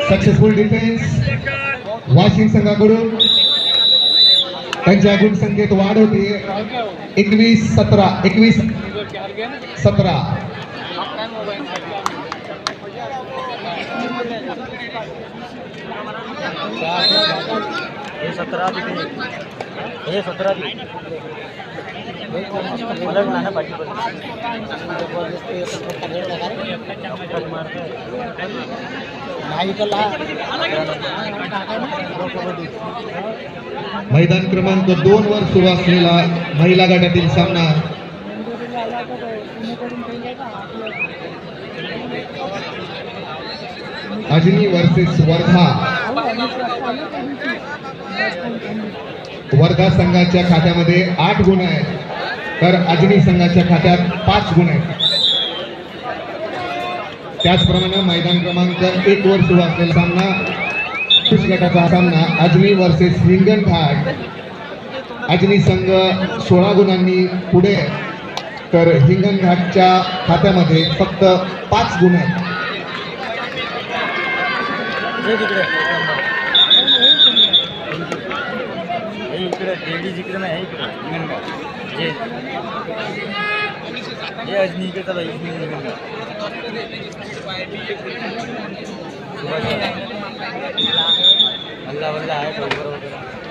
Successful defence Washim संघाकडून त्यांच्या गुण संख्येत वाढ होते 21-17 21-17 मैदान क्रमांक 2 वर सुरू असलेला महिला गटातील सामना अजनी वर्सेस वर्धा वर्धा संघाच्या खात्यामध्ये 8 गुण आहेत तर अजनी संघाच्या खात्यात 5 गुण आहेत। त्याचप्रमाणे मैदान क्रमांक 1 वर सुरू असलेला सामना पुरुष गटाचा सामना अजनी वर्सेस हिंगणघाट अजनी संघ 16 गुणांनी पुढे तर हिंगणघाटच्या खात्यामध्ये फक्त 5 गुण आहेत। अजनी के चला अल्लाह है बरोबर